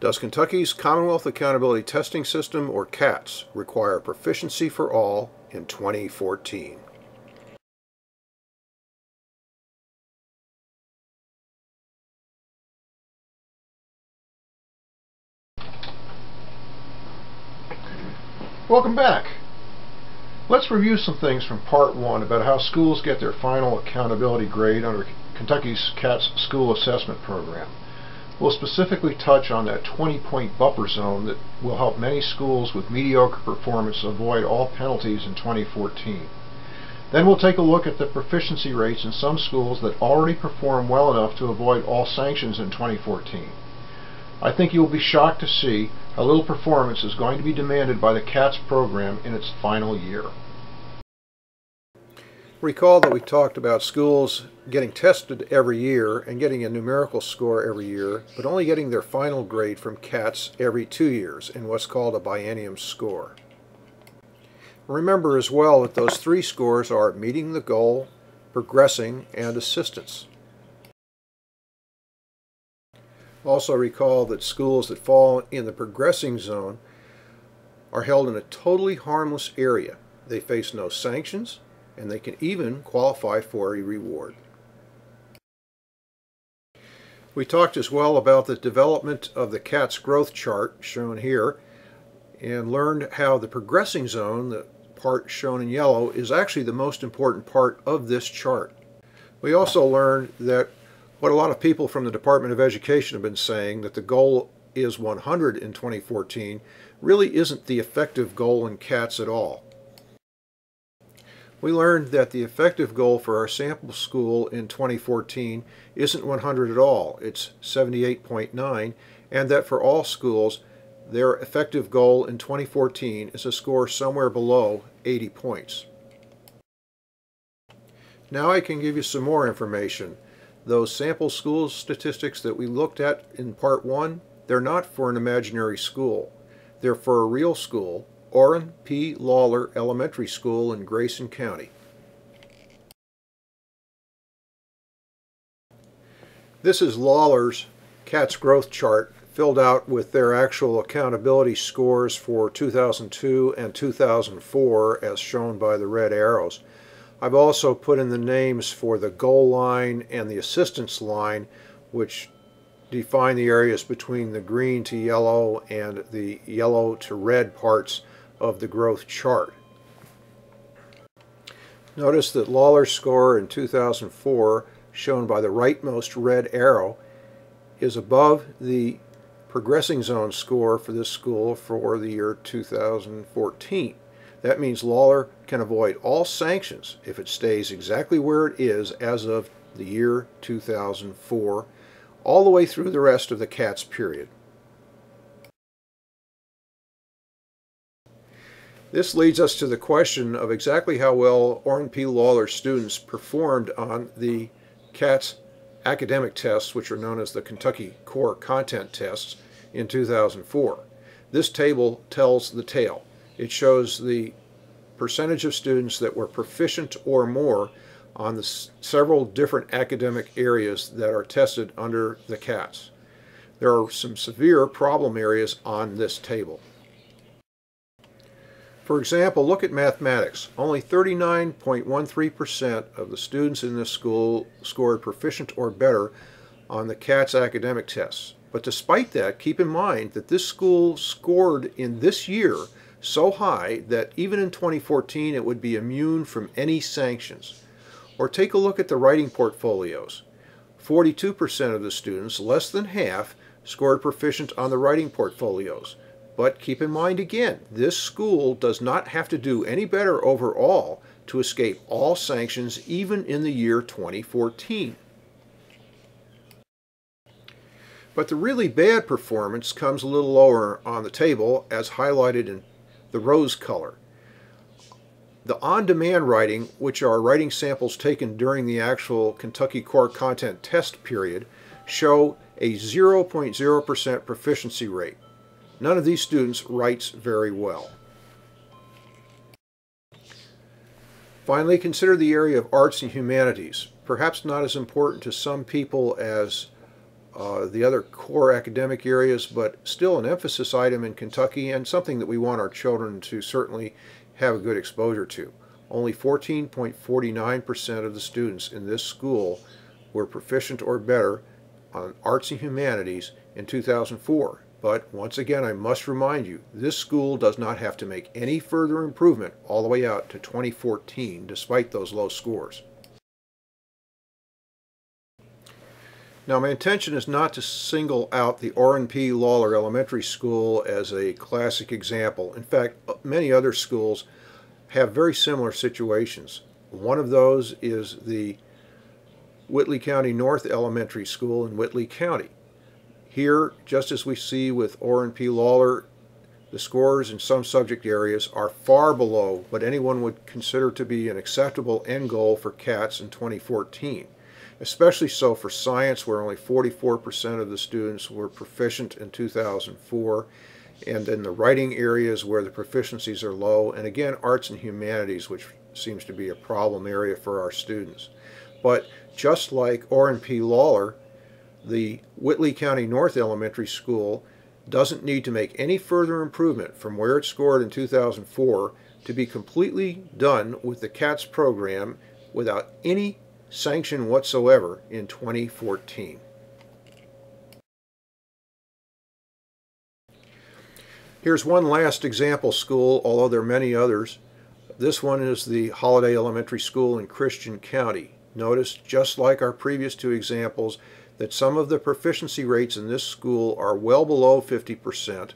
Does Kentucky's Commonwealth Accountability Testing System, or CATS, require proficiency for all in 2014? Welcome back. Let's review some things from Part 1 about how schools get their final accountability grade under Kentucky's CATS school assessment program. We'll specifically touch on that 20-point buffer zone that will help many schools with mediocre performance avoid all penalties in 2014. Then we'll take a look at the proficiency rates in some schools that already perform well enough to avoid all sanctions in 2014. I think you'll be shocked to see how little performance is going to be demanded by the CATS program in its final year. Recall that we talked about schools getting tested every year and getting a numerical score every year, but only getting their final grade from CATS every 2 years in what's called a biennium score. Remember as well that those 3 scores are meeting the goal, progressing, and assistance. Also recall that schools that fall in the progressing zone are held in a totally harmless area. They face no sanctions, and they can even qualify for a reward. We talked as well about the development of the CATS growth chart shown here, and learned how the progressing zone, the part shown in yellow, is actually the most important part of this chart. We also learned that what a lot of people from the Department of Education have been saying, that the goal is 100 in 2014, really isn't the effective goal in CATS at all. We learned that the effective goal for our sample school in 2014 isn't 100 at all, it's 78.9, and that for all schools, their effective goal in 2014 is a score somewhere below 80 points. Now I can give you some more information. Those sample school statistics that we looked at in Part 1, they're not for an imaginary school. They're for a real school, Orrin P. Lawler Elementary School in Grayson County. This is Lawler's CATS growth chart filled out with their actual accountability scores for 2002 and 2004 as shown by the red arrows. I've also put in the names for the goal line and the assistance line, which define the areas between the green to yellow and the yellow to red parts of the growth chart. Notice that Lawler's score in 2004, shown by the rightmost red arrow, is above the progressing zone score for this school for the year 2014. That means Lawler can avoid all sanctions if it stays exactly where it is as of the year 2004, all the way through the rest of the CATS period. This leads us to the question of exactly how well Orrin P. Lawler students performed on the CATS academic tests, which are known as the Kentucky Core Content Tests, in 2004. This table tells the tale. It shows the percentage of students that were proficient or more on the several different academic areas that are tested under the CATS. There are some severe problem areas on this table. For example, look at mathematics. Only 39.13% of the students in this school scored proficient or better on the CATS academic tests. But despite that, keep in mind that this school scored in this year so high that even in 2014 it would be immune from any sanctions. Or take a look at the writing portfolios. 42% of the students, less than half, scored proficient on the writing portfolios. But keep in mind again, this school does not have to do any better overall to escape all sanctions even in the year 2014. But the really bad performance comes a little lower on the table, as highlighted in the rose color. The on-demand writing, which are writing samples taken during the actual Kentucky Core Content test period, show a 0.0% proficiency rate. None of these students writes very well. Finally, consider the area of arts and humanities. Perhaps not as important to some people as the other core academic areas, but still an emphasis item in Kentucky and something that we want our children to certainly have a good exposure to. Only 14.49% of the students in this school were proficient or better on arts and humanities in 2004. But once again, I must remind you, this school does not have to make any further improvement all the way out to 2014, despite those low scores. Now, my intention is not to single out the Orrin P. Lawler Elementary School as a classic example. In fact, many other schools have very similar situations. One of those is the Whitley County North Elementary School in Whitley County. Here, just as we see with Orrin P. Lawler, the scores in some subject areas are far below what anyone would consider to be an acceptable end goal for CATS in 2014. Especially so for science, where only 44% of the students were proficient in 2004, and in the writing areas where the proficiencies are low, and again, arts and humanities, which seems to be a problem area for our students. But just like Orrin P. Lawler, the Whitley County North Elementary School doesn't need to make any further improvement from where it scored in 2004 to be completely done with the CATS program without any sanction whatsoever in 2014. Here's one last example school, although there are many others. This one is the Holiday Elementary School in Christian County. Notice, just like our previous two examples, that some of the proficiency rates in this school are well below 50%,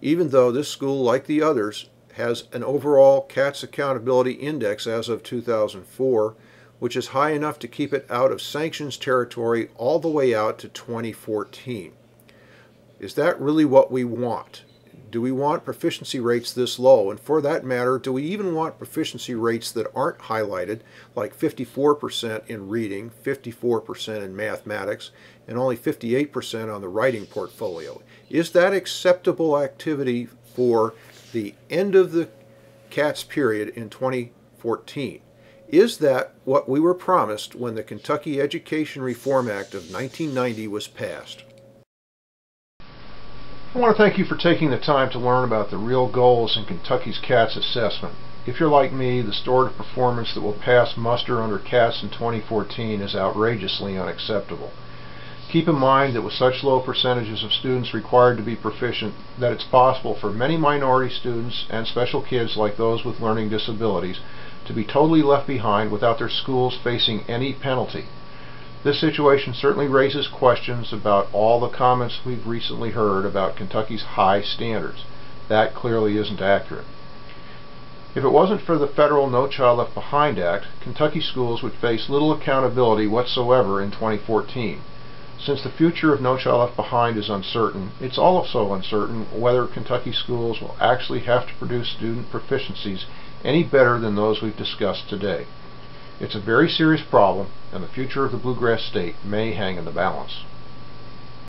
even though this school, like the others, has an overall CATS accountability index as of 2004, which is high enough to keep it out of sanctions territory all the way out to 2014. Is that really what we want? Do we want proficiency rates this low? And for that matter, do we even want proficiency rates that aren't highlighted, like 54% in reading, 54% in mathematics, and only 58% on the writing portfolio? Is that acceptable activity for the end of the CATS period in 2014? Is that what we were promised when the Kentucky Education Reform Act of 1990 was passed? I want to thank you for taking the time to learn about the real goals in Kentucky's CATS assessment. If you're like me, the stored performance that will pass muster under CATS in 2014 is outrageously unacceptable. Keep in mind that with such low percentages of students required to be proficient, that it's possible for many minority students and special kids like those with learning disabilities to be totally left behind without their schools facing any penalty. This situation certainly raises questions about all the comments we've recently heard about Kentucky's high standards. That clearly isn't accurate. If it wasn't for the federal No Child Left Behind Act, Kentucky schools would face little accountability whatsoever in 2014. Since the future of No Child Left Behind is uncertain, it's also uncertain whether Kentucky schools will actually have to produce student proficiencies any better than those we've discussed today. It's a very serious problem, and the future of the Bluegrass State may hang in the balance.